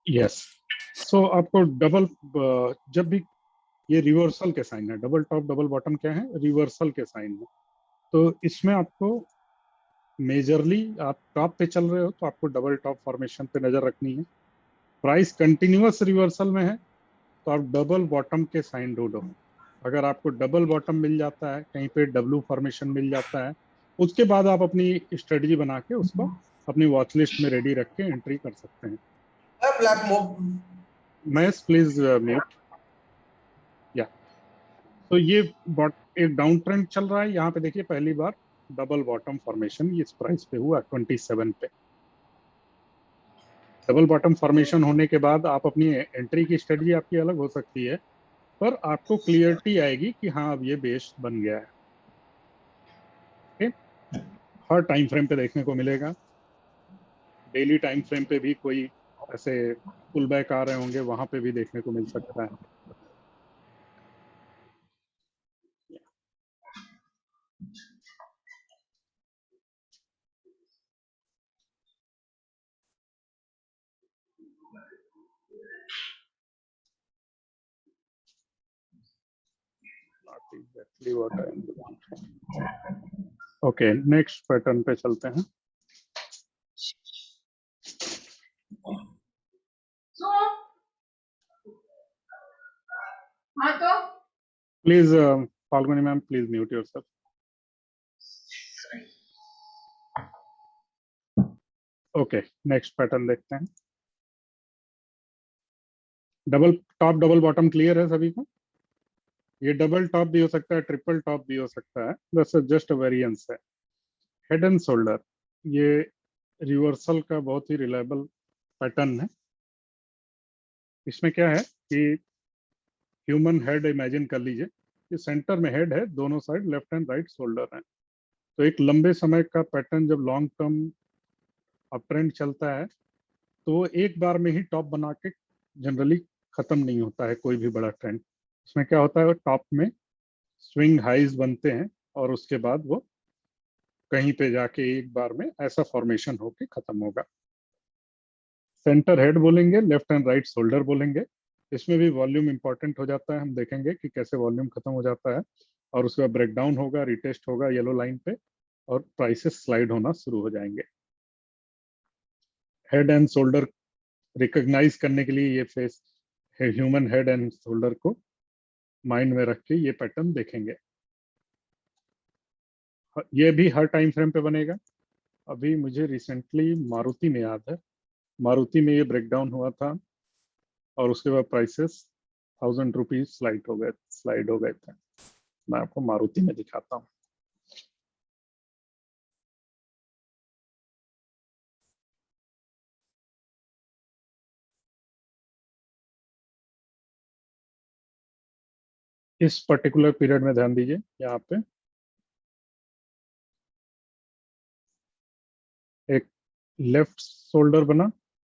Yes, सो आपको double, जब भी ये रिवर्सल के साइन है, डबल टॉप डबल बॉटम क्या है, रिवर्सल के साइन है। तो इसमें आपको मेजरली, आप टॉप पे चल रहे हो तो आपको डबल टॉप फॉर्मेशन पे नजर रखनी है। प्राइस कंटिन्यूअस रिवर्सल में है तो आप डबल बॉटम के साइन ढूंढो। अगर आपको डबल बॉटम मिल जाता है, कहीं पे डब्लू फॉर्मेशन मिल जाता है, उसके बाद आप अपनी स्ट्रेटजी बना के उसको अपनी वॉच लिस्ट में रेडी रख के एंट्री कर सकते हैं। मैस प्लीज म्यूट। या तो ये एक डाउन ट्रेंड चल रहा है। यहाँ पे देखिए पहली बार डबल बॉटम फॉर्मेशन इस प्राइस पे हुआ 27 पे। डबल बॉटम फॉर्मेशन होने के बाद आप अपनी एंट्री की स्ट्रेटजी आपकी अलग हो सकती है, पर आपको क्लियरिटी आएगी कि हाँ अब ये बेस बन गया है। ओके, हर टाइम फ्रेम पे देखने को मिलेगा। डेली टाइम फ्रेम पे भी कोई ऐसे पुल बैक आ रहे होंगे, वहां पे भी देखने को मिल सकता है। Not exactly what I am looking for. Okay, next pattern पे चलते हैं। Please Falguni ma'am, please mute yourself. Okay, next pattern देखते हैं। Double top double bottom clear है सभी को? ये डबल टॉप भी हो सकता है, ट्रिपल टॉप भी हो सकता है, बस जस्ट वेरिएंस है। हेड एंड शोल्डर, ये रिवर्सल का बहुत ही रिलायबल पैटर्न है। इसमें क्या है कि ह्यूमन हेड इमेजिन कर लीजिए कि सेंटर में हेड है, दोनों side left and right shoulder है। तो एक लंबे समय का पैटर्न जब लॉन्ग टर्म अप ट्रेंड चलता है तो वो एक बार में ही टॉप बना के जनरली खत्म नहीं होता है कोई भी बड़ा ट्रेंड। इसमें क्या होता है, टॉप में स्विंग हाइज बनते हैं और उसके बाद वो कहीं पे जाके एक बार में ऐसा फॉर्मेशन होके खत्म होगा। सेंटर हेड बोलेंगे, लेफ्ट एंड राइट शोल्डर बोलेंगे। इसमें भी वॉल्यूम इंपॉर्टेंट हो जाता है, हम देखेंगे कि कैसे वॉल्यूम खत्म हो जाता है और उसके बाद ब्रेकडाउन होगा, रिटेस्ट होगा येलो लाइन पे और प्राइसेस स्लाइड होना शुरू हो जाएंगे। हेड एंड शोल्डर रिकॉग्नाइज करने के लिए ये face human head and shoulder को माइंड में रख के ये पैटर्न देखेंगे। ये भी हर टाइम फ्रेम पे बनेगा। अभी मुझे रिसेंटली मारुति में याद है, मारुति में ये ब्रेकडाउन हुआ था और उसके बाद प्राइसेस 1000 रुपीज स्लाइड हो गए थे। मैं आपको मारुति में दिखाता हूँ। इस पर्टिकुलर पीरियड में ध्यान दीजिए, यहाँ पे एक लेफ्ट शोल्डर बना,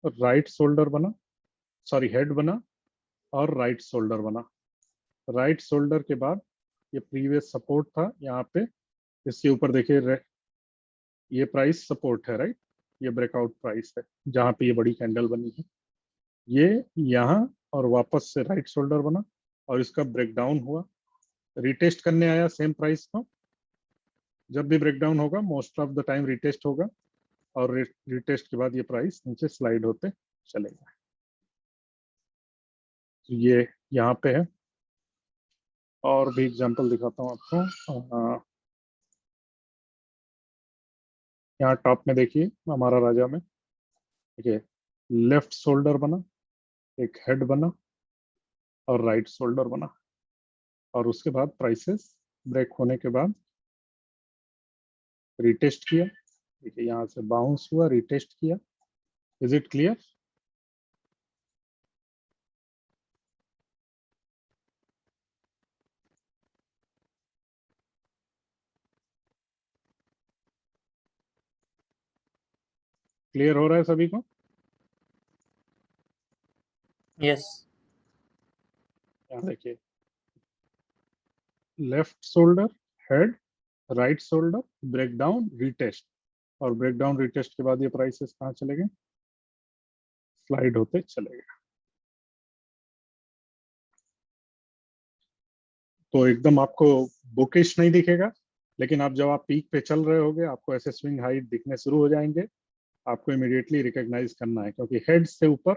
राइट शोल्डर बना, सॉरी हेड बना और राइट शोल्डर बना। राइट शोल्डर के बाद ये प्रीवियस सपोर्ट था यहाँ पे, इसके ऊपर देखिए ये प्राइस सपोर्ट है, राइट। ये ब्रेकआउट प्राइस है जहाँ पे ये बड़ी कैंडल बनी है। ये यहाँ और वापस से राइट शोल्डर बना और इसका ब्रेकडाउन हुआ, रिटेस्ट करने आया सेम प्राइस को। जब भी ब्रेकडाउन होगा most of the time retest होगा और रिटेस्ट के बाद ये प्राइस नीचे स्लाइड होते चलेगा। तो ये यहाँ पे है। और भी एग्जांपल दिखाता हूँ आपको। यहाँ टॉप में देखिए हमारा राजा में देखिए लेफ्ट शोल्डर बना, एक हेड बना और राइट शोल्डर बना और उसके बाद प्राइसेस ब्रेक होने के बाद रिटेस्ट किया। देखिए यहाँ से बाउंस हुआ, रिटेस्ट किया। Is it clear? क्लियर हो रहा है सभी को? यस। यहाँ देखिए left shoulder, head, right shoulder, breakdown, retest. और ब्रेकडाउन रिटेस्ट के बाद ये प्राइसेस कहाँ चले गए, स्लाइड होते चले गए। तो एकदम आपको बुकिश नहीं दिखेगा, लेकिन आप जब आप पीक पे चल रहे होगे आपको ऐसे स्विंग हाई दिखने शुरू हो जाएंगे। आपको इमीडिएटली रिकॉग्नाइज करना है, क्योंकि हेड से ऊपर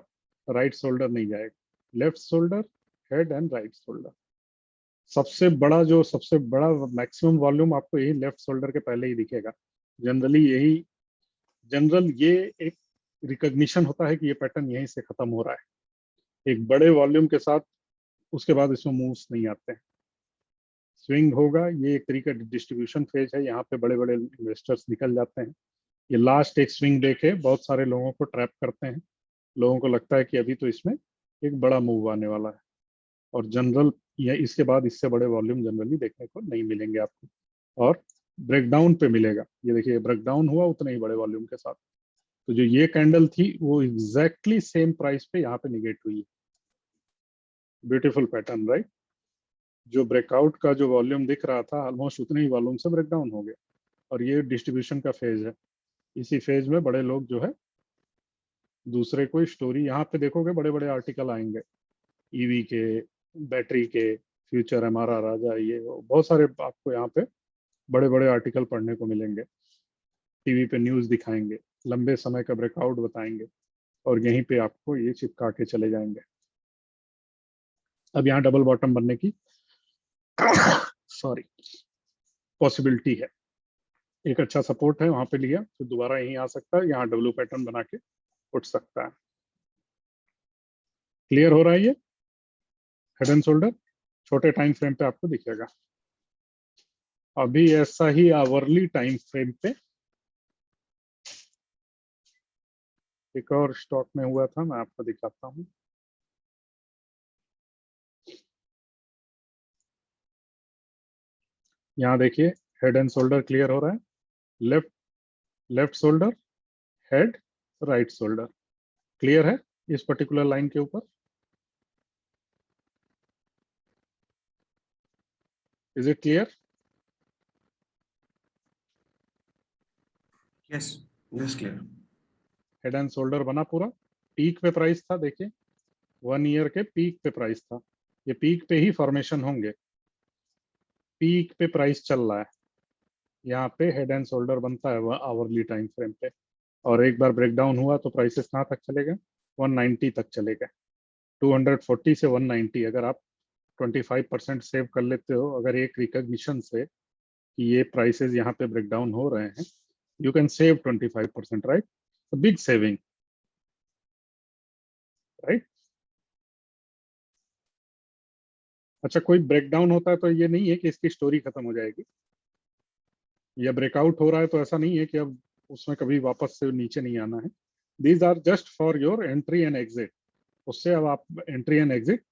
राइट शोल्डर नहीं जाएगा, left shoulder, head and right shoulder. सबसे बड़ा मैक्सिमम वॉल्यूम आपको यही लेफ्ट शोल्डर के पहले ही दिखेगा। जनरली यही जनरल ये एक रिकॉग्निशन होता है कि ये पैटर्न यहीं से खत्म हो रहा है, एक बड़े वॉल्यूम के साथ। उसके बाद इसमें मूव्स नहीं आते हैं, स्विंग होगा। ये एक तरीका डिस्ट्रीब्यूशन फेज है, यहाँ पे बड़े बड़े इन्वेस्टर्स निकल जाते हैं। ये लास्ट एक स्विंग देके बहुत सारे लोगों को ट्रैप करते हैं। लोगों को लगता है कि अभी तो इसमें एक बड़ा मूव आने वाला है, और जनरल या इसके बाद इससे बड़े वॉल्यूम जनरली देखने को नहीं मिलेंगे आपको, और ब्रेकडाउन पे मिलेगा। ये देखिए ब्रेकडाउन हुआ उतने ही बड़े वॉल्यूम के साथ। तो जो ये कैंडल थी वो एग्जैक्टली सेम प्राइस पे यहाँ पे निगेट हुई है। Beautiful pattern, right. जो ब्रेकआउट का जो वॉल्यूम दिख रहा था ऑलमोस्ट उतने ही वॉल्यूम से ब्रेकडाउन हो गया। और ये डिस्ट्रीब्यूशन का फेज है, इसी फेज में बड़े लोग जो है दूसरे कोई स्टोरी, यहाँ पे देखोगे बड़े बड़े आर्टिकल आएंगे, ईवी के, बैटरी के, फ्यूचर, हमारा राजा, ये वो बहुत सारे आपको यहाँ पे बड़े बड़े आर्टिकल पढ़ने को मिलेंगे। टीवी पे न्यूज दिखाएंगे, लंबे समय का ब्रेकआउट बताएंगे, और यहीं पे आपको ये चिपका के चले जाएंगे। अब यहाँ डबल बॉटम बनने की सॉरी पॉसिबिलिटी है। एक अच्छा सपोर्ट है वहां पे लिया, तो दोबारा यहीं आ सकता है, यहाँ डब्ल्यू पैटर्न बना के उठ सकता है। क्लियर हो रहा है ये हेड एंड शोल्डर, छोटे टाइम फ्रेम पे आपको दिखेगा। अभी ऐसा ही आवरली टाइम फ्रेम पे एक और स्टॉक में हुआ था, मैं आपको दिखाता हूँ। यहाँ देखिए हेड एंड शोल्डर क्लियर हो रहा है, left left shoulder, head, right shoulder clear है इस पर्टिकुलर लाइन के ऊपर। Is it clear? Yes yes clear. Head and shoulder बना पूरा, पीक पे प्राइस था, देखिए 1 ईयर के पीक पे प्राइस था। ये पीक पे ही फॉर्मेशन होंगे, पीक पे प्राइस चल रहा है, यहाँ पे हेड एंड शोल्डर बनता है वह आवरली टाइम फ्रेम पे। और एक बार ब्रेकडाउन हुआ तो प्राइसेस कहाँ तक चले गए, 190 तक चले गए। 240 से 190, अगर आप 25% सेव कर लेते हो अगर एक रिकॉग्निशन से कि ये प्राइसेस यहाँ पे ब्रेकडाउन हो रहे हैं, you can save 25%, right? Big saving, right. अच्छा, कोई ब्रेकडाउन होता है तो ये नहीं है कि इसकी स्टोरी खत्म हो जाएगी, या ब्रेकआउट हो रहा है तो ऐसा नहीं है कि अब उसमें कभी वापस से नीचे नहीं आना है। These are just for your entry and exit, उससे अब आप एंट्री एंड एग्जिट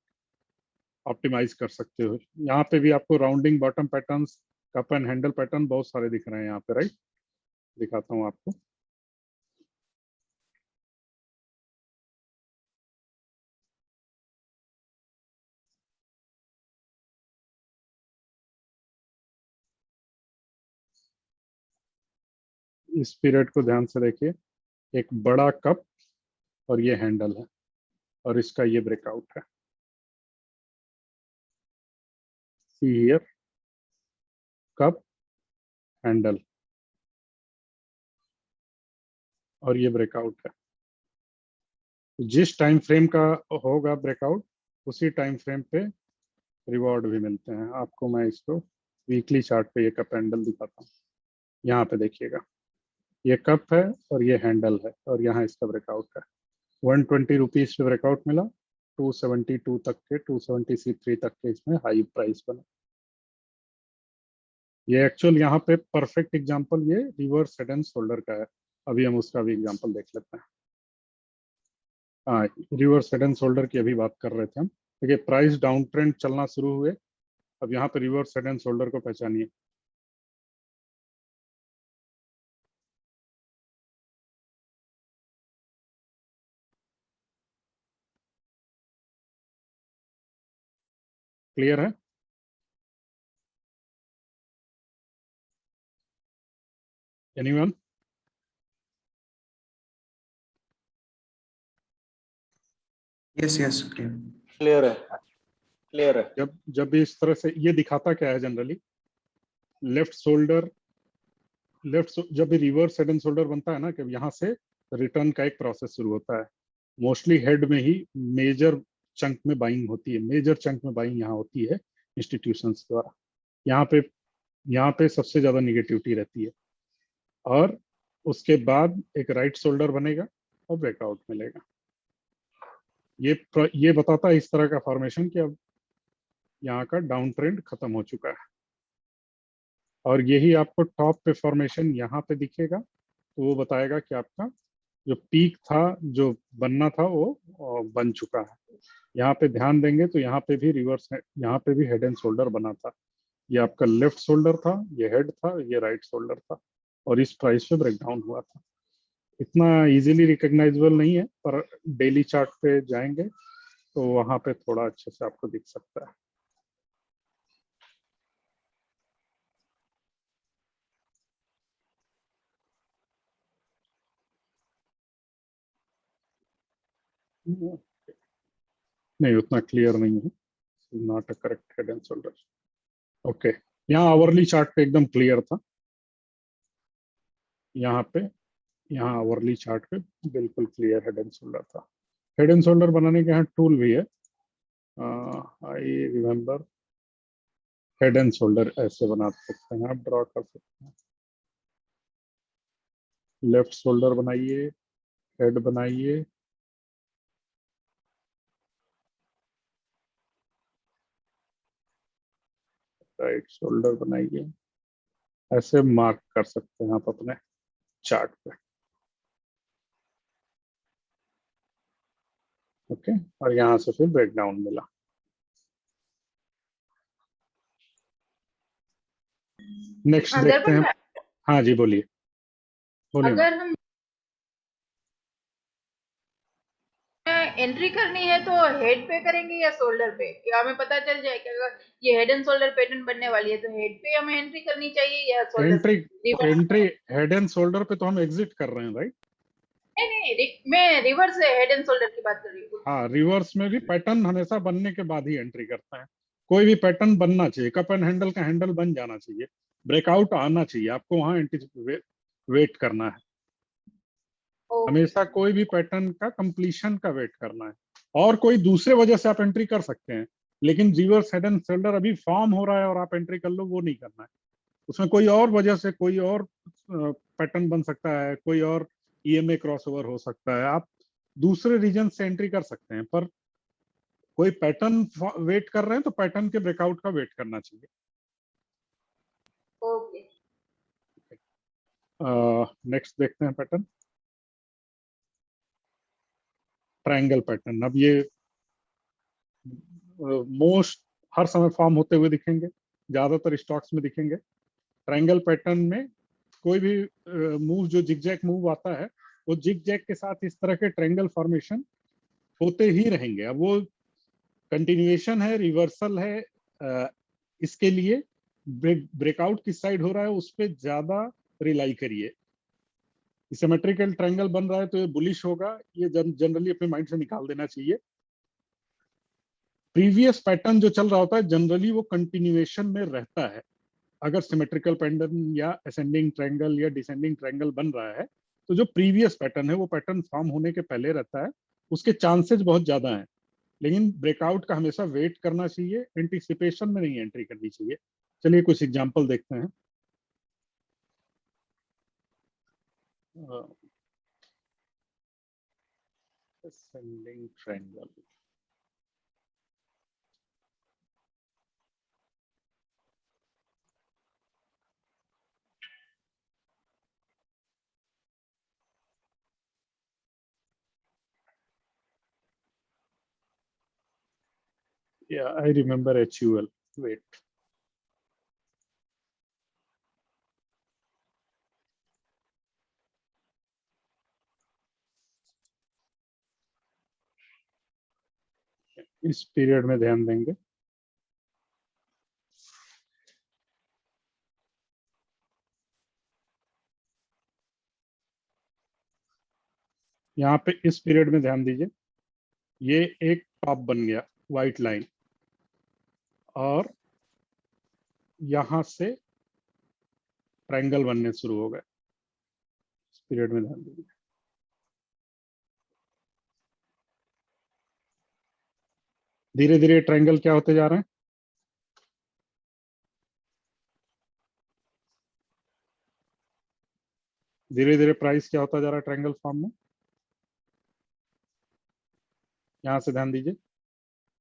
ऑप्टिमाइज कर सकते हो। यहाँ पे भी आपको rounding bottom patterns, cup and handle pattern बहुत सारे दिख रहे हैं यहाँ पे, राइट। दिखाता हूँ आपको। इस पीरियड को ध्यान से देखिए, एक बड़ा कप और ये हैंडल है, और इसका ये ब्रेकआउट है। सी हियर, कप, हैंडल, और ये ब्रेकआउट है। जिस टाइम फ्रेम का होगा ब्रेकआउट, उसी टाइम फ्रेम पे रिवॉर्ड भी मिलते हैं आपको। मैं इसको वीकली चार्ट पे ये कप हैंडल दिखाता हूँ। यहाँ पे देखिएगा, ये कप है और ये हैंडल है, और यहाँ इसका ब्रेकआउट है। 120 रुपीज पे ब्रेकआउट मिला, 272 तक के, 273 तक के इसमें हाई प्राइस बना। ये एक्चुअल यहाँ पे परफेक्ट एग्जांपल ये रिवर्स हेड एंड शोल्डर का है। अभी हम उसका भी एग्जांपल देख लेते हैं। हाँ, रिवर्स हेड एंड शोल्डर की अभी बात कर रहे थे हम। देखिए प्राइस डाउन ट्रेंड चलना शुरू हुए, अब यहाँ पे रिवर्स हेड एंड शोल्डर को पहचानिए। क्लियर है? Anyone? Yes yes clear. Clear है, क्लियर है। जब जब भी इस तरह से ये दिखाता क्या है जनरली, लेफ्ट शोल्डर, जब भी रिवर्स हेड एंड शोल्डर बनता है ना, कि यहाँ से रिटर्न का एक प्रोसेस शुरू होता है। मोस्टली हेड में ही मेजर चंक में बाइंग होती है, मेजर चंक में बाइंग यहाँ होती है इंस्टीट्यूशंस द्वारा। यहाँ पे सबसे ज्यादा निगेटिविटी रहती है। और उसके बाद एक राइट शोल्डर बनेगा और ब्रेकआउट मिलेगा। ये बताता है इस तरह का फॉर्मेशन कि अब यहाँ का डाउन ट्रेंड खत्म हो चुका है। और यही आपको टॉप पे फॉर्मेशन यहाँ पे दिखेगा, तो वो बताएगा कि आपका जो पीक था, जो बनना था, वो बन चुका है। यहाँ पे ध्यान देंगे तो यहाँ पे भी रिवर्स है, यहाँ पे भी हेड एंड शोल्डर बना था। ये आपका लेफ्ट शोल्डर था, ये हेड था, ये राइट शोल्डर था, और इस प्राइस पे ब्रेकडाउन हुआ था। इतना इजीली रिकॉग्नाइजेबल नहीं है, पर डेली चार्ट पे जाएंगे तो वहां पे थोड़ा अच्छे से आपको दिख सकता है। नहीं, उतना क्लियर नहीं है, not a correct head and shoulder. Okay, यहाँ आवरली चार्ट पे एकदम क्लियर था। यहाँ पे, यहाँ आवरली चार्ट पे बिल्कुल क्लियर हेड एंड शोल्डर था। हेड एंड शोल्डर बनाने के यहाँ टूल भी है, I remember. Head and shoulder ऐसे बना सकते हैं आप, ड्रॉ कर सकते हैं। लेफ्ट शोल्डर बनाइए, हेड बनाइए, राइट शोल्डर बनाइए। ऐसे मार्क कर सकते हैं आप अपने चार्ट पे। ओके, और यहाँ से फिर ब्रेकडाउन मिला। नेक्स्ट अगर देखते हैं। हाँ जी, बोलिए बोलिए मैम। अगर हम एंट्री करनी है तो हेड पे करेंगे या शोल्डर पे, कि हमें पता चल जाए कि अगर ये हेड एंड शोल्डर पैटर्न बनने वाली है तो हेड पे हमें एंट्री करनी चाहिए या शोल्डर एंट्री पे? एंट्री हेड एंड शोल्डर पे तो हम एग्जिट कर रहे हैं, राइट? नहीं नहीं, मैं रिवर्स हेड एंड शोल्डर की बात कर रही हूँ। हाँ, रिवर्स में भी पैटर्न हमेशा बनने के बाद ही एंट्री करते हैं। कोई भी पैटर्न बनना चाहिए, कप एंड हैंडल का हैंडल बन जाना चाहिए, ब्रेकआउट आना चाहिए, आपको वहां वेट करना है। ओके। हमेशा कोई भी पैटर्न का कंप्लीशन का वेट करना है। और कोई दूसरे वजह से आप एंट्री कर सकते हैं, लेकिन रिवर्स हेड एंड शोल्डर अभी फॉर्म हो रहा है और आप एंट्री कर लो, वो नहीं करना है। उसमें कोई और वजह से कोई और पैटर्न बन सकता है, कोई और ईएमए क्रॉसओवर हो सकता है, आप दूसरे रीजन से एंट्री कर सकते हैं। पर कोई पैटर्न वेट कर रहे हैं तो पैटर्न के ब्रेकआउट का वेट करना चाहिए। ओके। नेक्स्ट देखते हैं पैटर्न, ट्रायंगल पैटर्न। अब ये मोस्ट हर समय फॉर्म होते हुए दिखेंगे, ज्यादातर स्टॉक्स में दिखेंगे। ट्रायंगल पैटर्न में कोई भी मूव जो जिगजैग मूव आता है, वो जिगजैग के साथ इस तरह के ट्रायंगल फॉर्मेशन होते ही रहेंगे। अब वो कंटिन्यूएशन है, रिवर्सल है, इसके लिए ब्रेकआउट किस साइड हो रहा है उस पर ज्यादा रिलाई करिए। सिमेट्रिकल ट्रायंगल बन रहा है तो ये बुलिश होगा, ये जनरली अपने माइंड से निकाल देना चाहिए। प्रीवियस पैटर्न जो चल रहा होता है जनरली वो कंटिन्यूएशन में रहता है। अगर सिमेट्रिकल पैटर्न या असेंडिंग ट्रायंगल या डिसेंडिंग ट्रायंगल बन रहा है, तो जो प्रीवियस पैटर्न है वो पैटर्न फॉर्म होने के पहले रहता है, उसके चांसेस बहुत ज्यादा हैं। लेकिन ब्रेकआउट का हमेशा वेट करना चाहिए, एंटिसिपेशन में नहीं एंट्री करनी चाहिए। चलिए कुछ एग्जांपल देखते हैं। Ascending triangle, yeah, I remember HUL. Wait, इस पीरियड में ध्यान देंगे। यहाँ पे इस पीरियड में ध्यान दीजिए, ये एक टॉप बन गया वाइट लाइन, और यहां से ट्रायंगल बनने शुरू हो गए। इस पीरियड में ध्यान दीजिए, धीरे धीरे ट्रायंगल क्या होते जा रहे हैं, धीरे धीरे प्राइस क्या होता जा रहा है ट्रायंगल फॉर्म में। यहां से ध्यान दीजिए,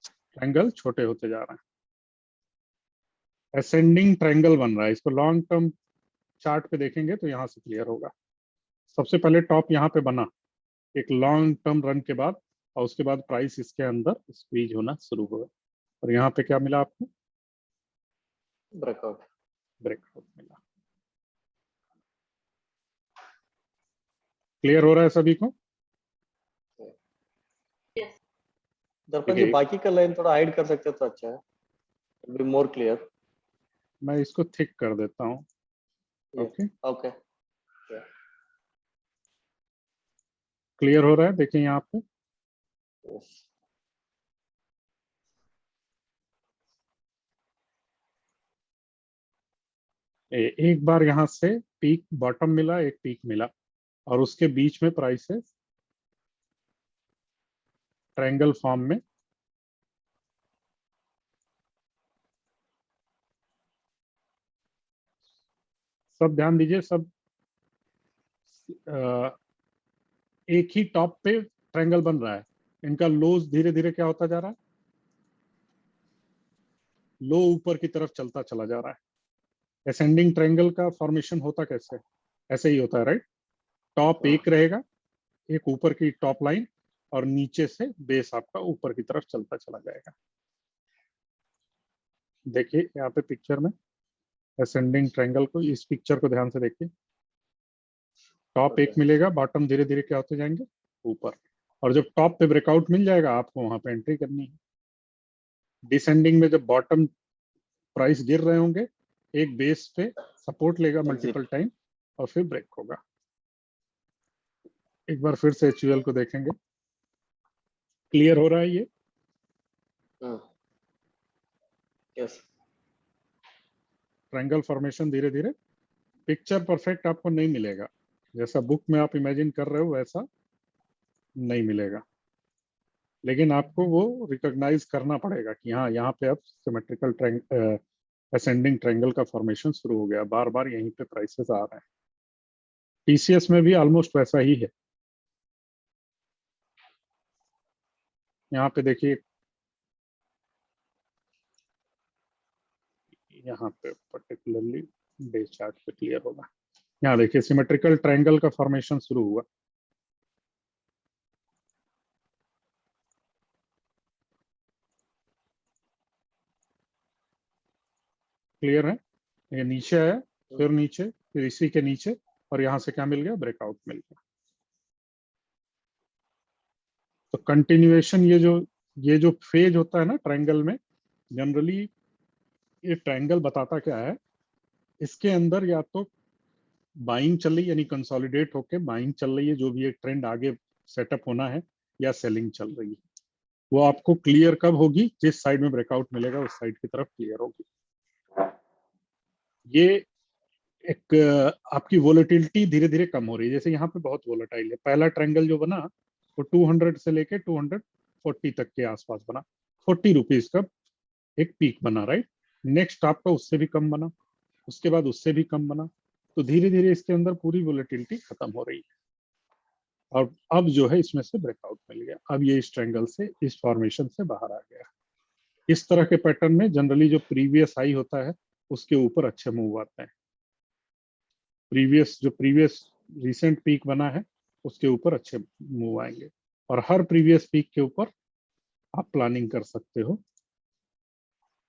ट्रायंगल छोटे होते जा रहे हैं, असेंडिंग ट्रायंगल बन रहा है। इसको लॉन्ग टर्म चार्ट पे देखेंगे तो यहां से क्लियर होगा। सबसे पहले टॉप यहाँ पे बना एक लॉन्ग टर्म रन के बाद, और उसके बाद प्राइस इसके अंदर स्क्वीज होना शुरू हुआ, और यहाँ पे क्या मिला आपको, ब्रेकआउट। ब्रेकआउट मिला। क्लियर हो रहा है सभी को? Yes. दर्पण जी देखिए, बाकी का लाइन थोड़ा हाइड कर सकते तो अच्छा है, बी मोर क्लियर। मैं इसको थिक कर देता हूँ। Okay, okay. क्लियर हो रहा है, देखिए यहाँ पे एक बार यहाँ से पीक बॉटम मिला, एक पीक मिला, और उसके बीच में प्राइसेस ट्रायंगल फॉर्म में सब ध्यान दीजिए, सब अ, एक ही टॉप पे ट्रायंगल बन रहा है। इनका लोज धीरे धीरे क्या होता जा रहा है, लो ऊपर की तरफ चलता चला जा रहा है। असेंडिंग ट्रायंगल का फॉर्मेशन होता कैसे, ऐसे ही होता है, राइट। टॉप एक रहेगा, एक ऊपर की टॉप लाइन, और नीचे से बेस आपका ऊपर की तरफ चलता चला जाएगा। देखिए यहाँ पे पिक्चर में असेंडिंग ट्रायंगल को, इस पिक्चर को ध्यान से देखिए, टॉप एक मिलेगा, बॉटम धीरे धीरे क्या होते जाएंगे, ऊपर, और जब टॉप पे ब्रेकआउट मिल जाएगा आपको वहां पे एंट्री करनी है। डिसेंडिंग में जब बॉटम प्राइस गिर रहे होंगे, एक बेस पे सपोर्ट लेगा मल्टीपल टाइम, और फिर ब्रेक होगा। एक बार फिर से एचयूएल को देखेंगे, क्लियर हो रहा है ये? यस। ट्रायंगल फॉर्मेशन धीरे धीरे, पिक्चर परफेक्ट आपको नहीं मिलेगा, जैसा बुक में आप इमेजिन कर रहे हो वैसा नहीं मिलेगा, लेकिन आपको वो रिकॉग्नाइज करना पड़ेगा कि हाँ यहाँ पे अब सिमेट्रिकल असेंडिंग ट्रायंगल का फॉर्मेशन शुरू हो गया, बार बार यहीं पे प्राइसेस आ रहे हैं। टीसीएस में भी ऑलमोस्ट वैसा ही है। यहाँ पे देखिए, यहाँ पे पर्टिकुलरली डे चार्ट पे क्लियर होगा। यहाँ देखिए सिमेट्रिकल ट्रायंगल का फॉर्मेशन शुरू हुआ, क्लियर है। ये नीचे आया, फिर नीचे, फिर इसी के नीचे, और यहाँ से क्या मिल गया, ब्रेकआउट मिल गया। तो कंटिन्यूएशन, ये जो फेज होता है ना ट्रायंगल में, जनरली ये ट्रायंगल बताता क्या है, इसके अंदर या तो बाइंग चल रही, यानी कंसोलिडेट होके बाइंग चल रही है, जो भी एक ट्रेंड आगे सेटअप होना है, या सेलिंग चल रही है। वो आपको क्लियर कब होगी, जिस साइड में ब्रेकआउट मिलेगा उस साइड की तरफ क्लियर होगी। ये एक आपकी वोलेटिलिटी धीरे धीरे कम हो रही है, जैसे यहाँ पे बहुत वोलेटाइल है। पहला ट्रायंगल जो बना वो 200 से लेके 240 तक के आसपास बना, 40 रुपीज का एक पीक बना, राइट। नेक्स्ट आपका उससे भी कम बना, उसके बाद उससे भी कम बना, तो धीरे धीरे इसके अंदर पूरी वोलेटिलिटी खत्म हो रही है, और अब जो है इसमें से ब्रेकआउट मिल गया। अब ये इस ट्रायंगल से, इस फॉर्मेशन से बाहर आ गया। इस तरह के पैटर्न में जनरली जो प्रीवियस हाई होता है उसके ऊपर अच्छे मूव आते हैं, प्रीवियस रिसेंट पीक बना है उसके ऊपर अच्छे मूव आएंगे, और हर प्रीवियस पीक के ऊपर आप प्लानिंग कर सकते हो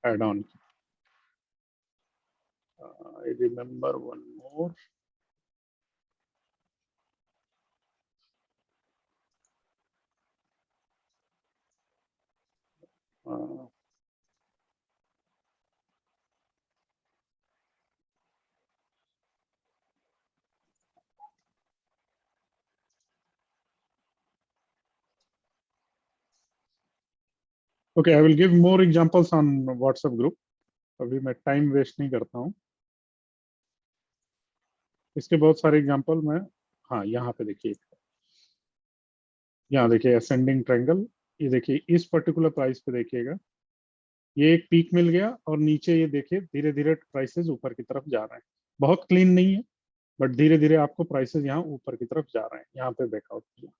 एड ऑन की। I remember one more, okay, I will give more examples on WhatsApp group. अभी मैं टाइम वेस्ट नहीं करता हूँ, इसके बहुत सारे एग्जांपल मैं, हाँ यहाँ पे देखिए, यहाँ देखिए असेंडिंग ट्रायंगल, ये देखिए इस पर्टिकुलर प्राइस पे देखिएगा, ये एक पीक मिल गया और नीचे ये देखिए धीरे धीरे प्राइसेस ऊपर की तरफ जा रहे हैं। बहुत क्लीन नहीं है, बट धीरे धीरे आपको प्राइसेस यहाँ ऊपर की तरफ जा रहे हैं। यहाँ पे ब्रेकआउट किया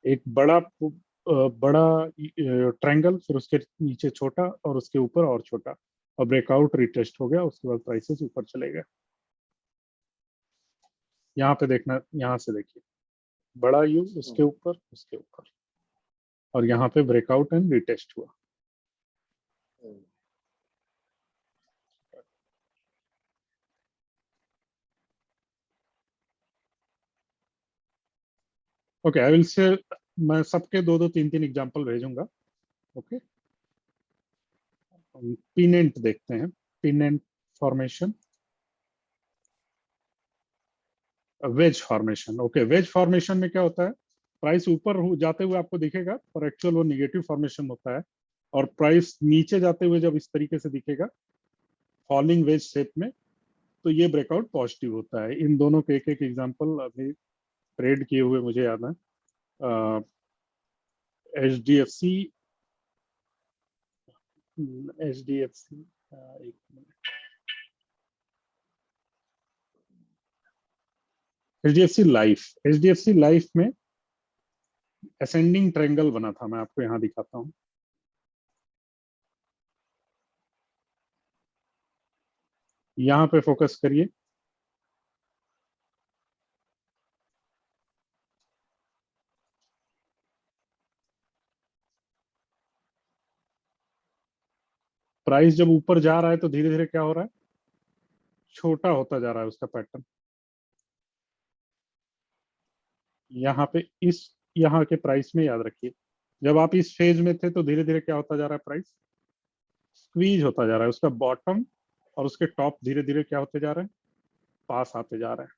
एक बड़ा ट्रायंगल, फिर उसके नीचे छोटा और उसके ऊपर और छोटा, और ब्रेकआउट रिटेस्ट हो गया, उसके बाद प्राइसेस ऊपर चले गए। यहाँ पे देखना, यहाँ से देखिए बड़ा यू उसके ऊपर, और यहाँ पे ब्रेकआउट एंड रिटेस्ट हुआ। ओके, आई विल से, मैं सबके दो दो तीन तीन एग्जांपल भेजूंगा। ओके, पिनेंट देखते हैं, pennant formation, wedge formation. Okay, wedge formation में क्या होता है, प्राइस ऊपर जाते हुए आपको दिखेगा पर एक्चुअल वो निगेटिव फॉर्मेशन होता है, और प्राइस नीचे जाते हुए जब इस तरीके से दिखेगा फॉलिंग वेज शेप में, तो ये ब्रेकआउट पॉजिटिव होता है। इन दोनों के एक एक एग्जांपल अभी ट्रेड किए हुए मुझे याद है। HDFC, HDFC, एक मिनट, HDFC लाइफ में असेंडिंग ट्रायंगल बना था, मैं आपको यहाँ दिखाता हूँ। यहाँ पे फोकस करिए, प्राइस जब ऊपर जा रहा है तो धीरे धीरे क्या हो रहा है, छोटा होता जा रहा है उसका पैटर्न। यहाँ पे इस, यहाँ के प्राइस में याद रखिए, जब आप इस फेज में थे तो धीरे धीरे क्या होता जा रहा है, प्राइस स्क्वीज होता जा रहा है, उसका बॉटम और उसके टॉप धीरे धीरे क्या होते जा रहे हैं, पास आते जा रहे हैं।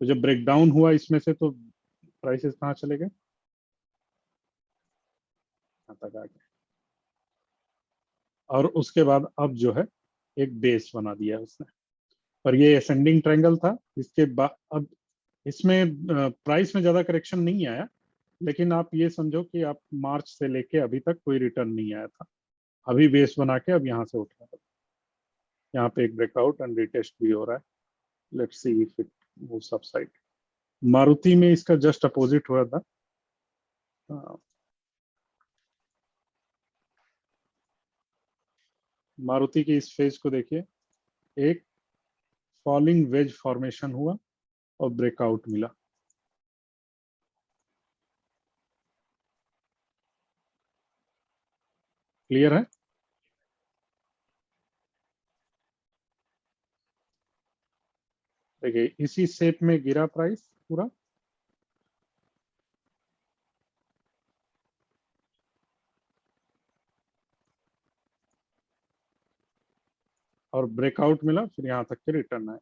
तो जब ब्रेकडाउन हुआ इसमें से तो प्राइसेस कहाँ चले गए, यहाँ तक आ गए, और उसके बाद अब जो है एक बेस बना दिया उसने। पर ये असेंडिंग ट्रायंगल था, इसके बाद अब इसमें प्राइस में ज्यादा करेक्शन नहीं आया, लेकिन आप ये समझो कि आप मार्च से लेके अभी तक कोई रिटर्न नहीं आया था, अभी बेस बना के अब यहाँ से उठ रहा है। यहाँ पे एक ब्रेकआउट एंड रिटेस्ट भी हो रहा है, let's see if it moves upside. Maruti में इसका जस्ट अपोजिट हुआ था। मारुति की इस फेज को देखिए, एक फॉलिंग वेज फॉर्मेशन हुआ और ब्रेकआउट मिला। क्लियर है, देखिए इसी शेप में गिरा प्राइस पूरा, और ब्रेकआउट मिला, फिर यहाँ तक के रिटर्न आए।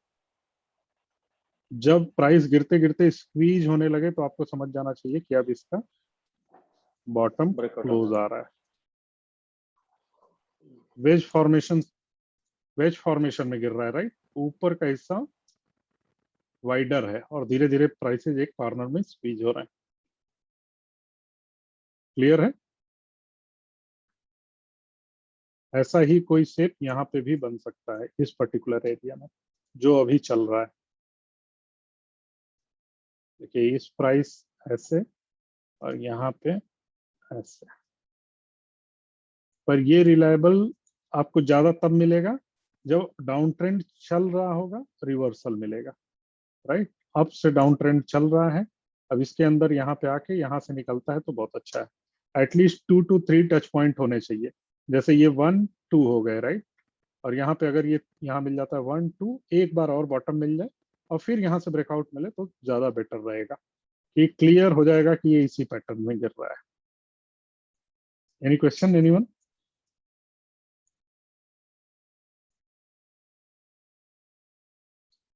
जब प्राइस गिरते गिरते स्क्वीज होने लगे तो आपको समझ जाना चाहिए कि अब इसका बॉटम क्लोज आ रहा है। वेज फॉर्मेशन में गिर रहा है, राइट, ऊपर का हिस्सा वाइडर है और धीरे धीरे प्राइसेस एक कॉर्नर में स्क्वीज हो रहे हैं। क्लियर है, ऐसा ही कोई शेप यहाँ पे भी बन सकता है इस पर्टिकुलर एरिया में जो अभी चल रहा है। देखिए इस प्राइस ऐसे और यहाँ पे ऐसे, पर ये रिलायबल आपको ज्यादा तब मिलेगा जब डाउन ट्रेंड चल रहा होगा, रिवर्सल मिलेगा, राइट। अप से डाउन ट्रेंड चल रहा है, अब इसके अंदर यहाँ पे आके यहाँ से निकलता है तो बहुत अच्छा है। एटलीस्ट 2 to 3 टच पॉइंट होने चाहिए, जैसे ये 1 2 हो गए, राइट, और यहाँ पे अगर ये यहाँ मिल जाता है 1 2, एक बार और बॉटम मिल जाए और फिर यहाँ से ब्रेकआउट मिले तो ज्यादा बेटर रहेगा, कि क्लियर हो जाएगा कि ये इसी पैटर्न में गिर रहा है। Any question, anyone?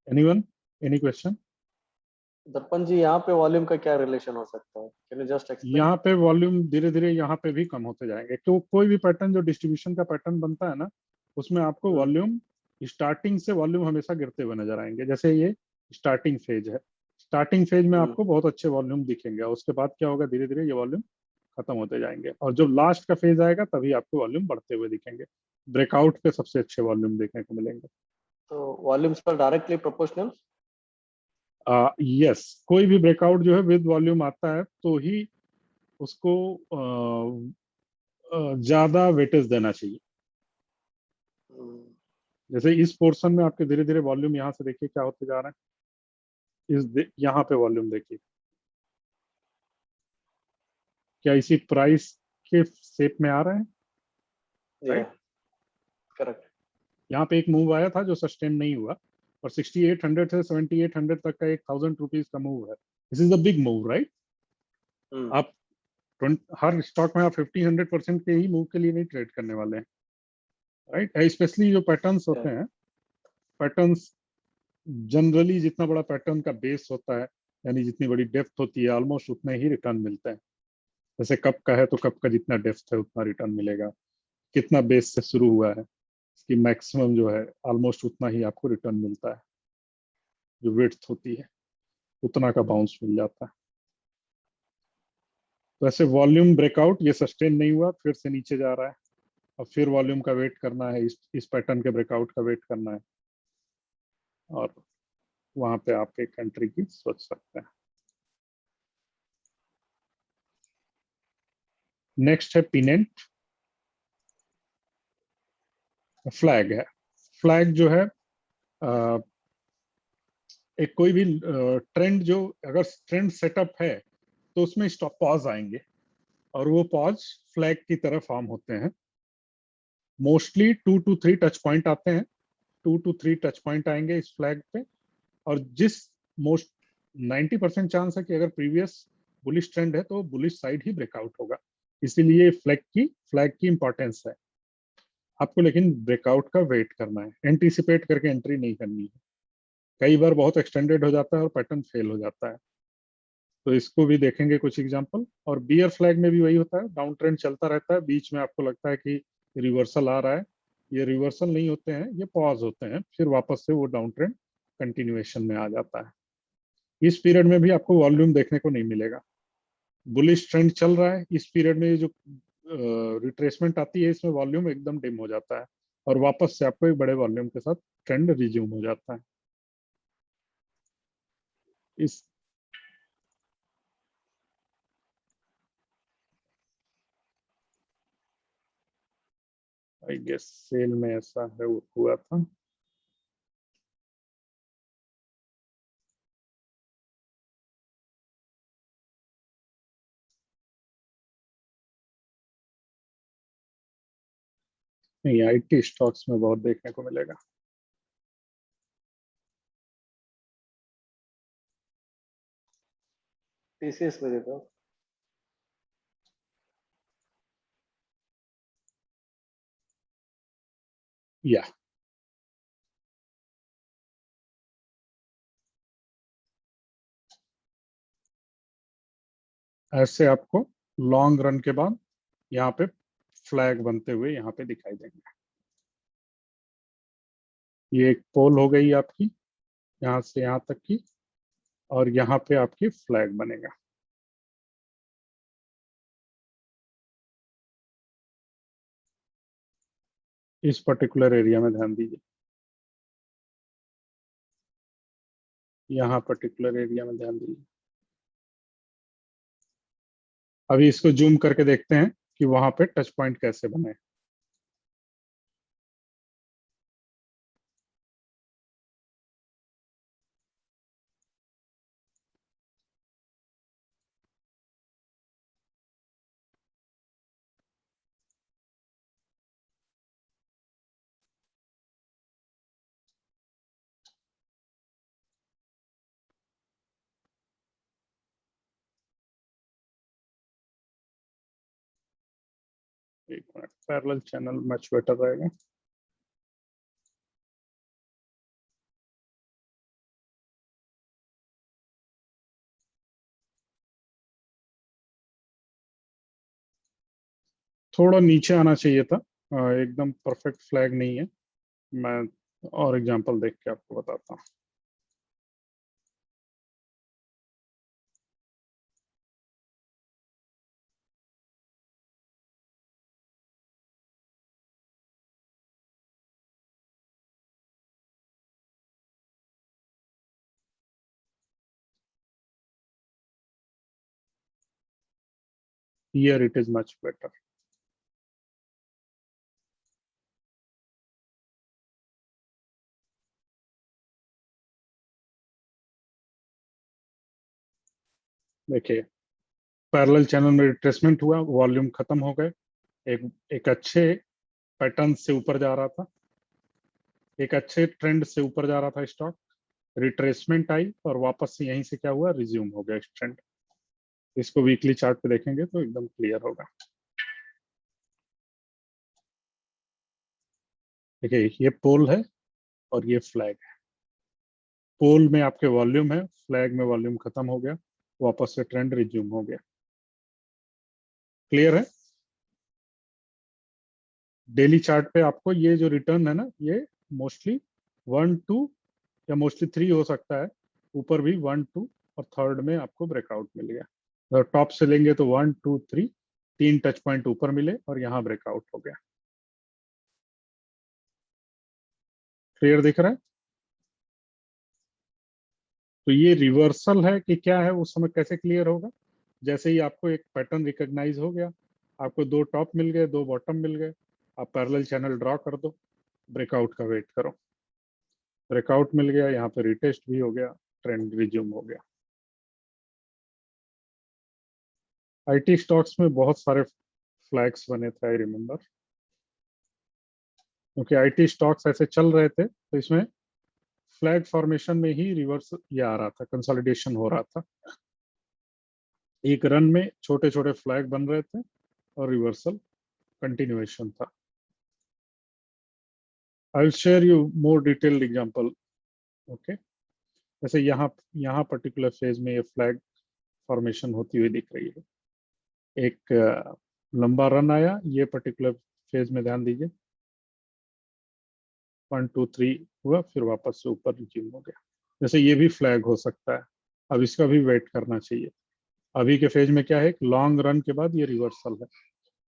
Anyone, any question? दर्पण जी, यहाँ पे वॉल्यूम का क्या रिलेशन हो सकता है? Can you just explain? यहाँ पे वॉल्यूम धीरे धीरे यहाँ पे भी कम होते जाएंगे, क्यों कोई भी पैटर्न जो डिस्ट्रीब्यूशन का पैटर्न बनता है ना, उसमें आपको वॉल्यूम स्टार्टिंग से वॉल्यूम हमेशा गिरते हुए नजर आएंगे। जैसे ये स्टार्टिंग फेज है, स्टार्टिंग फेज में आपको बहुत अच्छे वॉल्यूम दिखेंगे, और उसके बाद क्या होगा, धीरे धीरे ये वॉल्यूम खत्म होते जाएंगे, और जब लास्ट का फेज आएगा तभी आपको वॉल्यूम बढ़ते हुए दिखेंगे। ब्रेकआउट पे सबसे अच्छे वॉल्यूम देखने को मिलेंगे। तो वॉल्यूम्स पर डायरेक्टली प्रोपोर्शनल? यस, कोई भी ब्रेकआउट जो है विद वॉल्यूम आता है तो ही उसको ज्यादा वेटेज देना चाहिए। जैसे इस पोर्शन में आपके धीरे धीरे वॉल्यूम यहाँ से देखिए क्या होते जा रहा है, यहाँ पे वॉल्यूम देखिए क्या इसी प्राइस के शेप में आ रहे हैं, राइट? करेक्ट। यहाँ पे एक मूव आया था जो सस्टेन नहीं हुआ, और 6800 से 7800 तक का एक 1000 रुपीज का मूव है। This is the big move, right? आप हर स्टॉक में आप 50-100% के ही मूव के लिए नहीं ट्रेड करने वाले हैं, राइट? स्पेशली जो पैटर्न्स होते हैं, पैटर्न्स जनरली जितना बड़ा पैटर्न का बेस होता है, यानी जितनी बड़ी डेप्थ होती है, ऑलमोस्ट उतने ही रिटर्न मिलते हैं। जैसे कप का है तो कप का जितना डेप्थ है उतना रिटर्न मिलेगा, कितना बेस से शुरू हुआ है इसकी मैक्सिमम जो है ऑलमोस्ट उतना ही आपको रिटर्न मिलता है। जो विड्थ होती है उतना का बाउंस मिल जाता है। तो ऐसे वॉल्यूम ब्रेकआउट ये सस्टेन नहीं हुआ, फिर से नीचे जा रहा है, और फिर वॉल्यूम का वेट करना है, इस पैटर्न के ब्रेकआउट का वेट करना है, और वहां पे आप एक एंट्री की सोच सकते हैं। नेक्स्ट है पिनेंट। फ्लैग है, फ्लैग जो है एक कोई भी ट्रेंड, जो अगर ट्रेंड सेटअप है तो उसमें स्टॉप पॉज आएंगे, और वो पॉज फ्लैग की तरह फॉर्म होते हैं। मोस्टली 2 to 3 टच पॉइंट आते हैं, 2 to 3 टच पॉइंट आएंगे इस फ्लैग पे, और जिस मोस्ट 90% चांस है कि अगर प्रीवियस बुलिश ट्रेंड है तो बुलिश साइड ही ब्रेकआउट होगा। इसीलिए फ्लैग की इंपॉर्टेंस है। आपको लेकिन ब्रेकआउट का वेट करना है, एंटीसिपेट करके एंट्री नहीं करनी है। कई बार बहुत एक्सटेंडेड हो जाता है और पैटर्न फेल हो जाता है, तो इसको भी देखेंगे कुछ एग्जांपल। और बियर फ्लैग में भी वही होता है, डाउन ट्रेंड चलता रहता है, बीच में आपको लगता है कि रिवर्सल आ रहा है, ये रिवर्सल नहीं होते हैं, ये पॉज होते हैं, फिर वापस से वो डाउन ट्रेंड कंटिन्यूएशन में आ जाता है। इस पीरियड में भी आपको वॉल्यूम देखने को नहीं मिलेगा। बुलिश ट्रेंड चल रहा है, इस पीरियड में जो रिट्रेसमेंट आती है इसमें वॉल्यूम एकदम डिम हो जाता है, और वापस से आपको एक बड़े वॉल्यूम के साथ ट्रेंड रिज्यूम हो जाता है। इस आई गेस सेल में ऐसा है हुआ था। नहीं, आईटी स्टॉक्स में बहुत देखने को मिलेगा। टीसीएस में देता हूँ। या ऐसे आपको लॉन्ग रन के बाद यहाँ पे फ्लैग बनते हुए यहाँ पे दिखाई देंगे। ये एक पोल हो गई आपकी यहाँ से यहाँ तक की, और यहाँ पे आपकी फ्लैग बनेगा। इस पर्टिकुलर एरिया में ध्यान दीजिए, यहाँ पर्टिकुलर एरिया में ध्यान दीजिए। अभी इसको जूम करके देखते हैं कि वहां पे टच पॉइंट कैसे बने। एक minute, parallel channel much better रहेगा। थोड़ा नीचे आना चाहिए था, एकदम परफेक्ट फ्लैग नहीं है। मैं और एग्जांपल देख के आपको बताता हूँ। Here it is much better. देखिए पैरेलल चैनल में रिट्रेसमेंट हुआ, वॉल्यूम खत्म हो गए, एक एक अच्छे पैटर्न से ऊपर जा रहा था, एक अच्छे ट्रेंड से ऊपर जा रहा था स्टॉक, रिट्रेसमेंट आई और वापस से यहीं से क्या हुआ, रिज्यूम हो गया ट्रेंड। इसको वीकली चार्ट पे देखेंगे तो एकदम क्लियर होगा। देखिए ये पोल है और ये फ्लैग है। पोल में आपके वॉल्यूम है, फ्लैग में वॉल्यूम खत्म हो गया, वापस से ट्रेंड रिज्यूम हो गया। क्लियर है? डेली चार्ट पे आपको ये जो रिटर्न है ना, ये मोस्टली 1 2 या मोस्टली 3 हो सकता है, ऊपर भी 1 2 और थर्ड में आपको ब्रेकआउट मिल गया। अगर टॉप से लेंगे तो 1 2 3 3 टच पॉइंट ऊपर मिले और यहाँ ब्रेकआउट हो गया। क्लियर दिख रहा है? तो ये रिवर्सल है कि क्या है, उस समय कैसे क्लियर होगा? जैसे ही आपको एक पैटर्न रिकॉग्नाइज हो गया, आपको 2 टॉप मिल गए, 2 बॉटम मिल गए, आप पैरेलल चैनल ड्रॉ कर दो, ब्रेकआउट का वेट करो। ब्रेकआउट मिल गया, यहाँ पे रिटेस्ट भी हो गया, ट्रेंड रिज्यूम हो गया। आईटी स्टॉक्स में बहुत सारे फ्लैग्स बने थे, आई रिमेम्बर, क्योंकि आईटी स्टॉक्स ऐसे चल रहे थे तो इसमें फ्लैग फॉर्मेशन में ही रिवर्स ये आ रहा था, कंसोलिडेशन हो रहा था। एक रन में छोटे छोटे फ्लैग बन रहे थे और रिवर्सल कंटिन्यूएशन था। I will share you more detailed example. Okay, जैसे यहाँ यहाँ पर्टिकुलर फेज में ये फ्लैग फॉर्मेशन होती हुई दिख रही है। एक लंबा रन आया, ये पर्टिकुलर फेज में ध्यान दीजिए, 1 2 3 हुआ, फिर वापस से ऊपर रिज्यूम हो गया। जैसे ये भी फ्लैग हो सकता है, अब इसका भी वेट करना चाहिए। अभी के फेज में क्या है, एक लॉन्ग रन के बाद ये रिवर्सल है।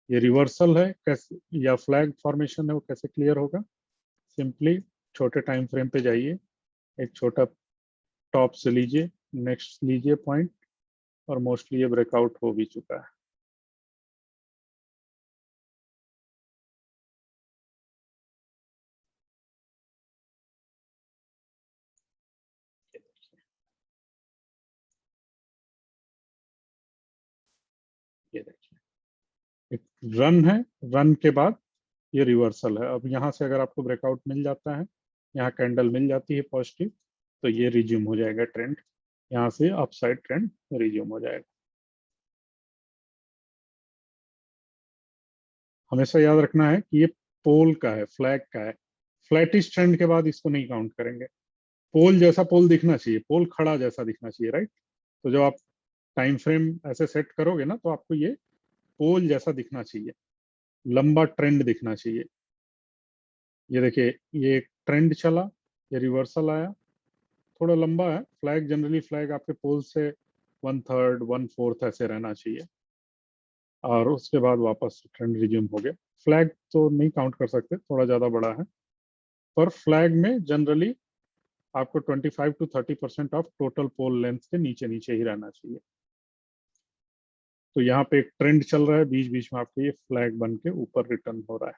ये रिवर्सल है कैसे, या फ्लैग फॉर्मेशन है, वो कैसे क्लियर होगा? सिंपली छोटे टाइम फ्रेम पे जाइए, एक छोटा टॉप से लीजिए, नेक्स्ट लीजिए पॉइंट, और मोस्टली ये ब्रेकआउट हो भी चुका है। ये देखिए एक रन है, रन के बाद ये रिवर्सल है। अब यहाँ से अगर आपको ब्रेकआउट मिल जाता है, यहाँ कैंडल मिल जाती है पॉजिटिव, तो ये रिज्यूम हो जाएगा ट्रेंड, यहाँ से अपसाइड ट्रेंड रिज्यूम हो जाएगा। हमेशा याद रखना है कि ये पोल का है, फ्लैग का है। फ्लैटिश ट्रेंड के बाद इसको नहीं काउंट करेंगे। पोल जैसा पोल दिखना चाहिए, पोल खड़ा जैसा दिखना चाहिए, राइट? तो जब आप टाइम फ्रेम ऐसे सेट करोगे ना, तो आपको ये पोल जैसा दिखना चाहिए, लंबा ट्रेंड दिखना चाहिए। ये देखिए ये एक ट्रेंड चला, ये रिवर्सल आया, थोड़ा लंबा है। फ्लैग जनरली फ्लैग आपके पोल से 1/3 1/4 ऐसे रहना चाहिए, और उसके बाद वापस ट्रेंड रिज्यूम हो गया। फ्लैग तो नहीं काउंट कर सकते, थोड़ा ज़्यादा बड़ा है, पर फ्लैग में जनरली आपको 25 to 30% of total pole length के नीचे नीचे ही रहना चाहिए। तो यहाँ पे एक ट्रेंड चल रहा है, बीच बीच में आपको ये फ्लैग बन के ऊपर रिटर्न हो रहा है।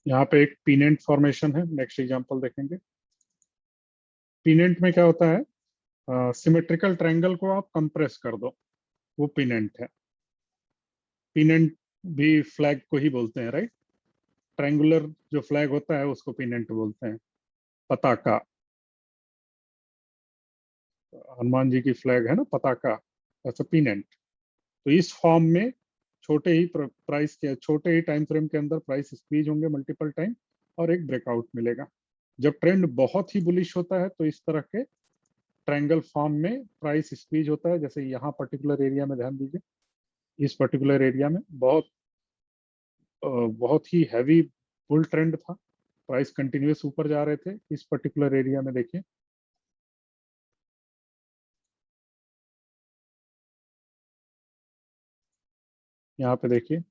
यहाँ पे एक पीनेंट फॉर्मेशन है, नेक्स्ट एग्जांपल देखेंगे। पीनेंट में क्या होता है, सिमेट्रिकल ट्रायंगल को आप कंप्रेस कर दो, वो पीनेंट है। पीनेंट भी फ्लैग को ही बोलते हैं, राइट? ट्रायंगुलर जो फ्लैग होता है उसको पीनेंट बोलते हैं। पताका, हनुमान जी की फ्लैग है ना पताका, ऐसा पीनेंट। तो इस फॉर्म में छोटे ही प्राइस के छोटे ही टाइम फ्रेम के अंदर प्राइस स्क्वीज होंगे मल्टीपल टाइम और एक ब्रेकआउट मिलेगा। जब ट्रेंड बहुत ही बुलिश होता है तो इस तरह के ट्रायंगल फॉर्म में प्राइस स्क्वीज होता है। जैसे यहाँ पर्टिकुलर एरिया में ध्यान दीजिए, इस पर्टिकुलर एरिया में बहुत ही हैवी बुल ट्रेंड था, प्राइस कंटिन्यूअस ऊपर जा रहे थे। इस पर्टिकुलर एरिया में देखिए यहाँ पे देखिए,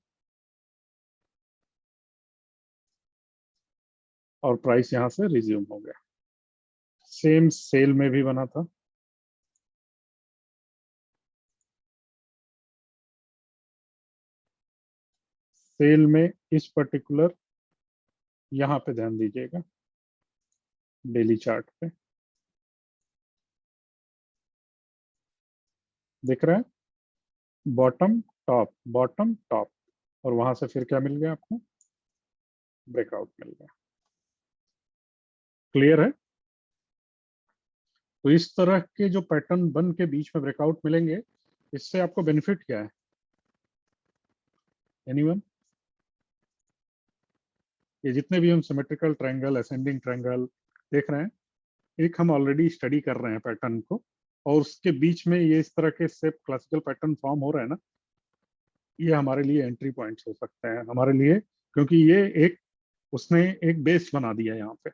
और प्राइस यहाँ से रिज्यूम हो गया। सेम सेल में भी बना था, सेल में इस पर्टिकुलर यहाँ पे ध्यान दीजिएगा डेली चार्ट पे, दिख रहा है बॉटम टॉप, और वहां से फिर क्या मिल गया आपको, ब्रेकआउट मिल गया। क्लियर है? तो इस तरह के जो पैटर्न बन के बीच में ब्रेकआउट मिलेंगे, इससे आपको बेनिफिट क्या है? एनीवन? ये जितने भी हम सिमेट्रिकल ट्रायंगल, असेंडिंग ट्रायंगल देख रहे हैं, एक हम ऑलरेडी स्टडी कर रहे हैं पैटर्न को, और उसके बीच में ये इस तरह के सेप क्लासिकल पैटर्न फॉर्म हो रहे हैं ना, ये हमारे लिए एंट्री पॉइंट्स हो सकते हैं हमारे लिए, क्योंकि ये एक उसने एक बेस बना दिया यहाँ पे,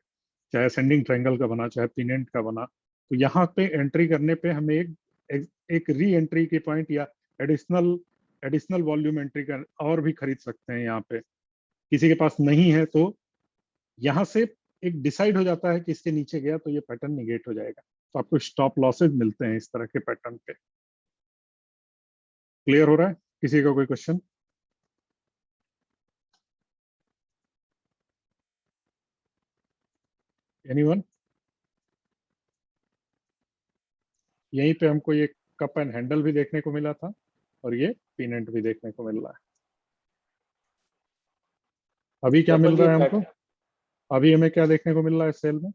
चाहे असेंडिंग ट्रायंगल का बना चाहे पिनेंट का बना। तो यहाँ पे एंट्री करने पे हमें एक री एंट्री के पॉइंट या एडिशनल वॉल्यूम एंट्री का और भी खरीद सकते हैं। यहाँ पे किसी के पास नहीं है तो यहाँ से एक डिसाइड हो जाता है कि इसके नीचे गया तो ये पैटर्न निगेट हो जाएगा, तो आपको स्टॉप लॉसेज मिलते हैं इस तरह के पैटर्न पे। क्लियर हो रहा है? किसी का कोई क्वेश्चन? एनीवन? यहीं पे हमको ये कप एंड हैंडल भी देखने को मिला था और ये पिनेंट भी देखने को मिल रहा है। अभी क्या मिल रहा है हमको? अभी हमें क्या देखने को मिल रहा है सेल में?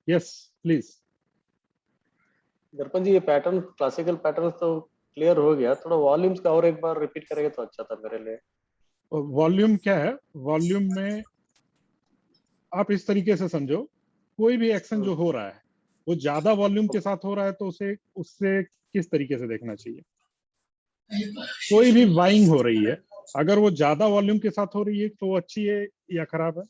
Yes please. दर्पण जी, ये पैटर्न क्लासिकल पैटर्न तो क्लियर हो गया, थोड़ा वॉल्यूम्स का और एक बार रिपीट करेंगे तो अच्छा था मेरे लिए। वॉल्यूम क्या है? वॉल्यूम में आप इस तरीके से समझो, कोई भी एक्शन जो हो रहा है वो ज्यादा वॉल्यूम के साथ हो रहा है तो उसे उससे किस तरीके से देखना चाहिए? कोई भी बाइंग हो रही है, अगर वो ज्यादा वॉल्यूम के साथ हो रही है तो वो अच्छी है या खराब है?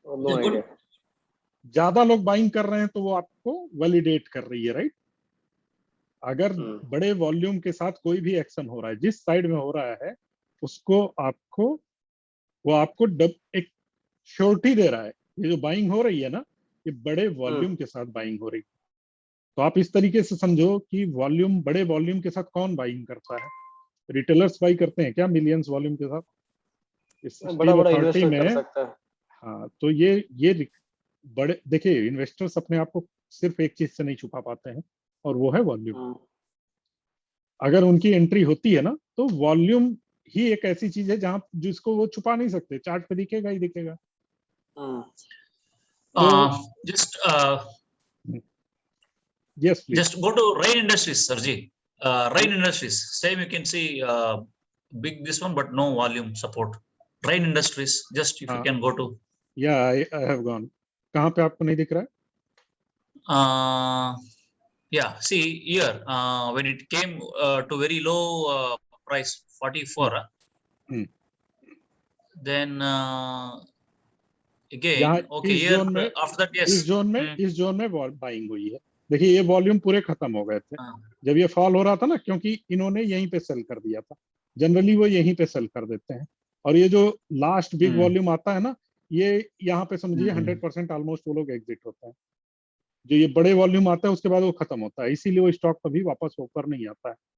No idea. ज्यादा लोग बाइंग कर रहे हैं तो वो आपको वैलिडेट कर रही है, राइट? अगर बड़े वॉल्यूम के साथ कोई भी एक्शन हो रहा है, जिस साइड में हो रहा है उसको वो आपको एक श्योरिटी दे रहा है। ये जो बाइंग हो रही है ना, ये बड़े वॉल्यूम के साथ बाइंग हो रही है। तो आप इस तरीके से समझो कि वॉल्यूम, बड़े वॉल्यूम के साथ कौन बाइंग करता है? रिटेलर्स बाई करते हैं क्या मिलियंस वॉल्यूम के साथ? इस बड़ा बड़ा अथॉरिटी इन्वेस्टर में कर सकता है। हाँ, तो ये बड़े, देखिए इन्वेस्टर्स अपने आप को सिर्फ एक चीज से नहीं छुपा पाते हैं और वो है वॉल्यूम। अगर उनकी एंट्री होती है ना तो वॉल्यूम ही एक ऐसी चीज है जहां जिसको वो छुपा नहीं सकते, चार्ट पे दिखेगा ही दिखेगा। Just go to Rain Industries, Sirji. Rain Industries, same you can see big this one, but no volume support. Rain Industries, just if you can go to. Yeah, I have gone. कहाँ पे आपको नहीं दिख रहा है? Yeah, see here when it came to very low price 44, then again okay here after that yes इस zone में buying हुई है। देखिए ये वॉल्यूम पूरे खत्म हो गए थे जब ये फॉल हो रहा था ना, क्योंकि इन्होंने यहीं पे सेल कर दिया था। जनरली वो यहीं पे सेल कर देते हैं, और ये जो लास्ट बिग वॉल्यूम आता है ना, ये यहाँ पे समझिए 100% ऑलमोस्ट वो लोग एग्जिट होते हैं। जो ये बड़े वॉल्यूम आता है उसके बाद वो खत्म होता है, इसीलिए वो स्टॉक कभी वापस ऊपर नहीं आता है।